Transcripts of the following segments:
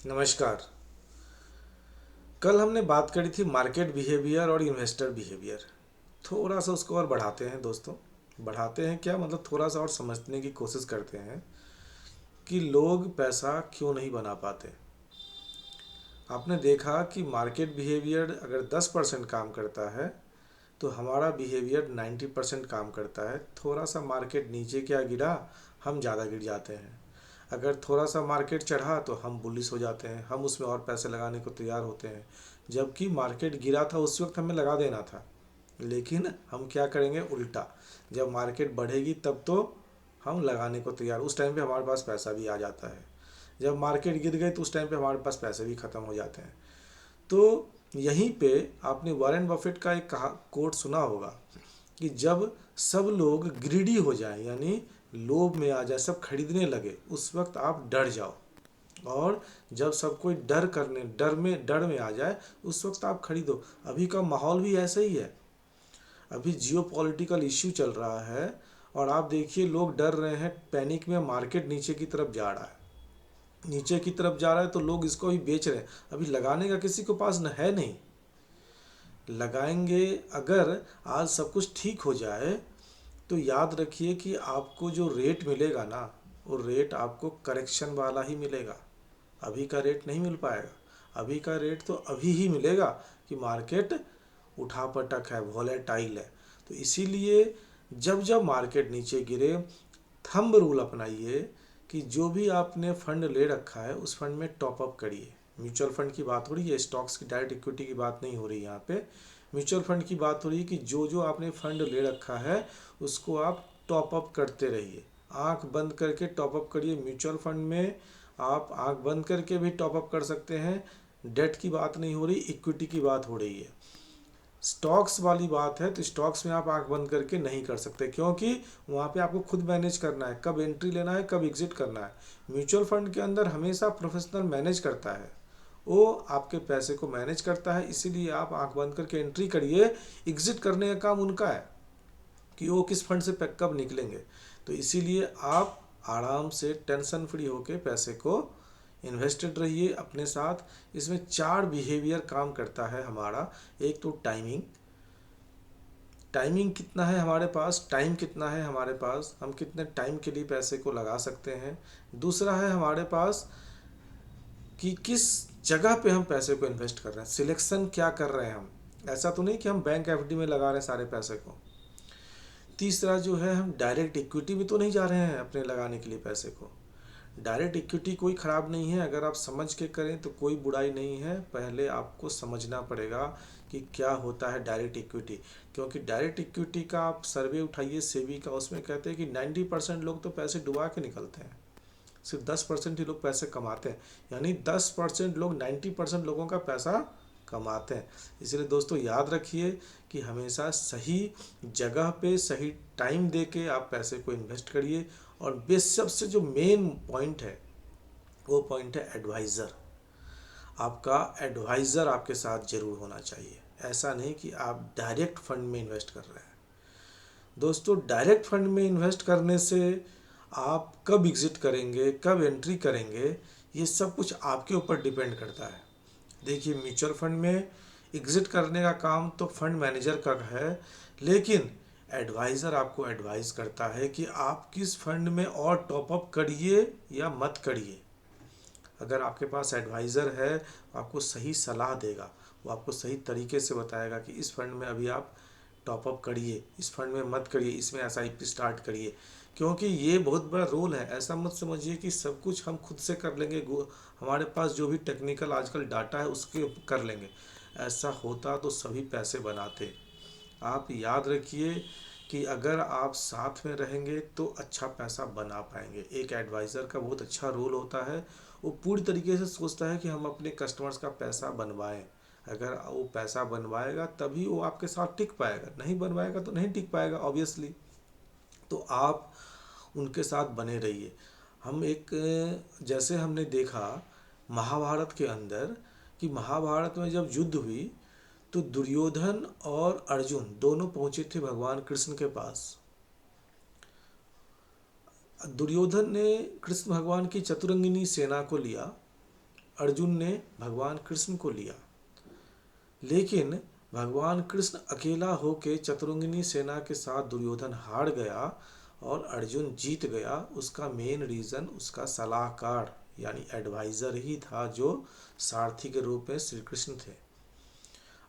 नमस्कार। कल हमने बात करी थी मार्केट बिहेवियर और इन्वेस्टर बिहेवियर। थोड़ा सा उसको और बढ़ाते हैं दोस्तों। बढ़ाते हैं क्या मतलब, थोड़ा सा और समझने की कोशिश करते हैं कि लोग पैसा क्यों नहीं बना पाते। आपने देखा कि मार्केट बिहेवियर अगर 10% काम करता है तो हमारा बिहेवियर 90% काम करता है। थोड़ा सा मार्केट नीचे क्या गिरा, हम ज़्यादा गिर जाते हैं। अगर थोड़ा सा मार्केट चढ़ा तो हम बुलिश हो जाते हैं, हम उसमें और पैसे लगाने को तैयार होते हैं। जबकि मार्केट गिरा था उस वक्त हमें लगा देना था, लेकिन हम क्या करेंगे उल्टा। जब मार्केट बढ़ेगी तब तो हम लगाने को तैयार, उस टाइम पे हमारे पास पैसा भी आ जाता है। जब मार्केट गिर गई तो उस टाइम पे हमारे पास पैसे भी ख़त्म हो जाते हैं। तो यहीं पे आपने वॉरेन बफेट का एक कहा कोट सुना होगा कि जब सब लोग ग्रीडी हो जाए, यानी लोभ में आ जाए, सब खरीदने लगे, उस वक्त आप डर जाओ। और जब सब कोई डर में आ जाए उस वक्त आप खरीदो। अभी का माहौल भी ऐसा ही है। अभी जियो पॉलिटिकल इश्यू चल रहा है और आप देखिए लोग डर रहे हैं, पैनिक में मार्केट नीचे की तरफ जा रहा है। नीचे की तरफ जा रहा है तो लोग इसको ही बेच रहे हैं। अभी लगाने का किसी को पास न है नहीं। लगाएंगे अगर आज सब कुछ ठीक हो जाए तो याद रखिए कि आपको जो रेट मिलेगा ना, वो रेट आपको करेक्शन वाला ही मिलेगा। अभी का रेट नहीं मिल पाएगा। अभी का रेट तो अभी ही मिलेगा कि मार्केट उठापटक है, वॉलेटाइल है। तो इसीलिए जब जब मार्केट नीचे गिरे, थंब रूल अपनाइए कि जो भी आपने फंड ले रखा है उस फंड में टॉप अप करिए। म्यूचुअल फंड की बात हो रही है, स्टॉक्स की डायरेक्ट इक्विटी की बात नहीं हो रही यहाँ पे। म्यूचुअल फंड की बात हो रही है कि जो जो आपने फंड ले रखा है उसको आप टॉप अप करते रहिए। आंख बंद करके टॉप अप करिए। म्यूचुअल फंड में आप आंख बंद करके भी टॉप अप कर सकते हैं। डेट की बात नहीं हो रही, इक्विटी की बात हो रही है। स्टॉक्स वाली बात है तो स्टॉक्स में आप आंख बंद करके नहीं कर सकते, क्योंकि वहाँ पे आपको खुद मैनेज करना है, कब एंट्री लेना है, कब एग्जिट करना है। म्यूचुअल फंड के अंदर हमेशा प्रोफेशनल मैनेज करता है, वो आपके पैसे को मैनेज करता है। इसीलिए आप आंख बंद करके एंट्री करिए, एग्जिट करने का काम उनका है कि वो किस फंड से कब निकलेंगे। तो इसीलिए आप आराम से टेंशन फ्री होके पैसे को इन्वेस्टेड रहिए अपने साथ। इसमें 4 बिहेवियर काम करता है हमारा। एक तो टाइमिंग, टाइमिंग कितना है हमारे पास, टाइम कितना है हमारे पास, हम कितने टाइम के लिए पैसे को लगा सकते हैं। दूसरा है हमारे पास कि किस जगह पे हम पैसे को इन्वेस्ट कर रहे हैं, सिलेक्शन क्या कर रहे हैं हम। ऐसा तो नहीं कि हम बैंक एफडी में लगा रहे हैं सारे पैसे को। तीसरा जो है, हम डायरेक्ट इक्विटी में तो नहीं जा रहे हैं अपने लगाने के लिए पैसे को। डायरेक्ट इक्विटी कोई ख़राब नहीं है, अगर आप समझ के करें तो कोई बुराई नहीं है। पहले आपको समझना पड़ेगा कि क्या होता है डायरेक्ट इक्विटी। क्योंकि डायरेक्ट इक्विटी का आप सर्वे उठाइए सेबी का, उसमें कहते हैं कि 90% लोग तो पैसे डुबा के निकलते हैं, सिर्फ 10% ही लोग पैसे कमाते हैं। यानी 10% लोग 90% लोगों का पैसा कमाते हैं। इसलिए दोस्तों याद रखिए कि हमेशा सही जगह पे सही टाइम दे के आप पैसे को इन्वेस्ट करिए। और बेस सबसे जो मेन पॉइंट है वो पॉइंट है एडवाइज़र। आपका एडवाइज़र आपके साथ ज़रूर होना चाहिए। ऐसा नहीं कि आप डायरेक्ट फंड में इन्वेस्ट कर रहे हैं। दोस्तों डायरेक्ट फंड में इन्वेस्ट करने से आप कब एग्ज़िट करेंगे, कब एंट्री करेंगे, ये सब कुछ आपके ऊपर डिपेंड करता है। देखिए म्यूचुअल फंड में एग्ज़िट करने का काम तो फंड मैनेजर का है, लेकिन एडवाइज़र आपको एडवाइस करता है कि आप किस फंड में और टॉपअप करिए या मत करिए। अगर आपके पास एडवाइज़र है तो आपको सही सलाह देगा, वो आपको सही तरीके से बताएगा कि इस फंड में अभी आप टॉपअप करिए, इस फंड में मत करिए, इसमें एसआईपी स्टार्ट करिए। क्योंकि ये बहुत बड़ा रोल है। ऐसा मत समझिए कि सब कुछ हम खुद से कर लेंगे, हमारे पास जो भी टेक्निकल आजकल डाटा है उसके कर लेंगे। ऐसा होता तो सभी पैसे बनाते। आप याद रखिए कि अगर आप साथ में रहेंगे तो अच्छा पैसा बना पाएंगे। एक एडवाइज़र का बहुत अच्छा रोल होता है, वो पूरी तरीके से सोचता है कि हम अपने कस्टमर्स का पैसा बनवाएं। अगर वो पैसा बनवाएगा तभी वो आपके साथ टिक पाएगा, नहीं बनवाएगा तो नहीं टिक पाएगा ऑब्वियसली। तो आप उनके साथ बने रहिए। हम एक, जैसे हमने देखा महाभारत के अंदर कि महाभारत में जब युद्ध हुई तो दुर्योधन और अर्जुन दोनों पहुंचे थे भगवान कृष्ण के पास। दुर्योधन ने कृष्ण भगवान की चतुरंगिनी सेना को लिया अर्जुन ने भगवान कृष्ण को लिया, लेकिन भगवान कृष्ण अकेला होके चतुरंगिनी सेना के साथ दुर्योधन हार गया और अर्जुन जीत गया। उसका मेन रीज़न उसका सलाहकार यानी एडवाइज़र ही था, जो सारथी के रूप में श्री कृष्ण थे।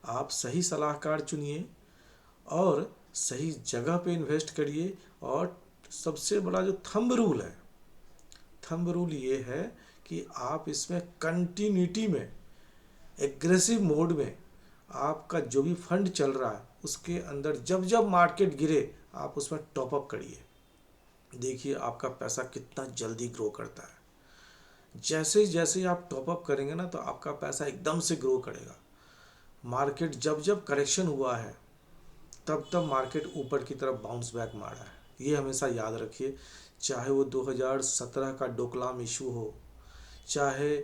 आप सही सलाहकार चुनिए और सही जगह पे इन्वेस्ट करिए। और सबसे बड़ा जो थंब रूल है, थंब रूल ये है कि आप इसमें कंटिन्यूटी में, एग्रेसिव मोड में आपका जो भी फंड चल रहा है उसके अंदर जब जब मार्केट गिरे आप उसमें टॉप अप करिए। देखिए आपका पैसा कितना जल्दी ग्रो करता है। जैसे जैसे आप टॉप अप करेंगे ना तो आपका पैसा एकदम से ग्रो करेगा। मार्केट जब जब करेक्शन हुआ है तब तब मार्केट ऊपर की तरफ बाउंस बैक मारा है, ये हमेशा याद रखिए। चाहे वो 2017 का डोकलाम इशू हो, चाहे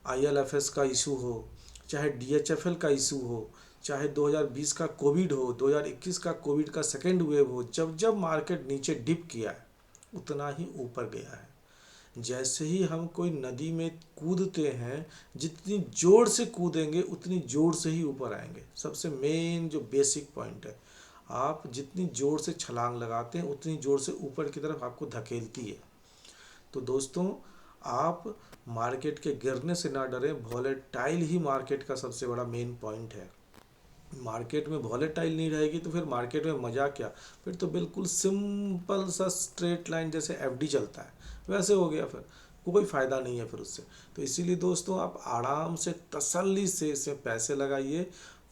IL&FS का इशू हो, चाहे DHFL का इशू हो, चाहे 2020 का कोविड हो, 2021 का कोविड का सेकेंड वेव हो, जब जब मार्केट नीचे डिप किया है उतना ही ऊपर गया है। जैसे ही हम कोई नदी में कूदते हैं, जितनी जोर से कूदेंगे उतनी जोर से ही ऊपर आएंगे। सबसे मेन जो बेसिक पॉइंट है, आप जितनी जोर से छलांग लगाते हैं उतनी जोर से ऊपर की तरफ आपको धकेलती है। तो दोस्तों, आप मार्केट के गिरने से ना डरें, वॉलेटाइल ही मार्केट का सबसे बड़ा मेन पॉइंट है। मार्केट में वॉलेटाइल नहीं रहेगी तो फिर मार्केट में मज़ा क्या, फिर तो बिल्कुल सिंपल सा स्ट्रेट लाइन जैसे FD चलता है वैसे हो गया, फिर कोई फ़ायदा नहीं है फिर उससे। तो इसीलिए दोस्तों, आप आराम से तसल्ली से इसमें पैसे लगाइए।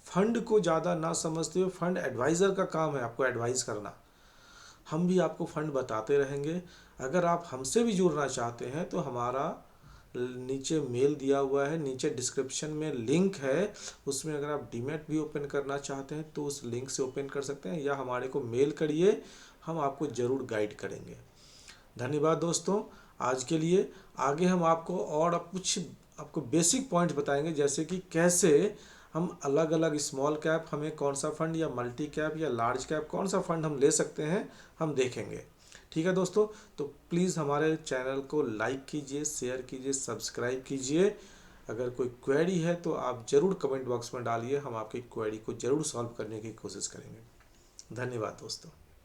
फंड को ज़्यादा ना समझते हुए, फंड एडवाइज़र का काम है आपको एडवाइस करना। हम भी आपको फंड बताते रहेंगे। अगर आप हमसे भी जुड़ना चाहते हैं तो हमारा नीचे मेल दिया हुआ है, नीचे डिस्क्रिप्शन में लिंक है, उसमें अगर आप डीमैट भी ओपन करना चाहते हैं तो उस लिंक से ओपन कर सकते हैं, या हमारे को मेल करिए, हम आपको ज़रूर गाइड करेंगे। धन्यवाद दोस्तों आज के लिए। आगे हम आपको और कुछ आपको बेसिक पॉइंट्स बताएंगे, जैसे कि कैसे हम अलग अलग स्मॉल कैप हमें कौन सा फंड, या मल्टी कैप या लार्ज कैप कौन सा फंड हम ले सकते हैं, हम देखेंगे। ठीक है दोस्तों, तो प्लीज़ हमारे चैनल को लाइक कीजिए, शेयर कीजिए, सब्सक्राइब कीजिए। अगर कोई क्वेरी है तो आप ज़रूर कमेंट बॉक्स में डालिए, हम आपकी क्वेरी को ज़रूर सॉल्व करने की कोशिश करेंगे। धन्यवाद दोस्तों।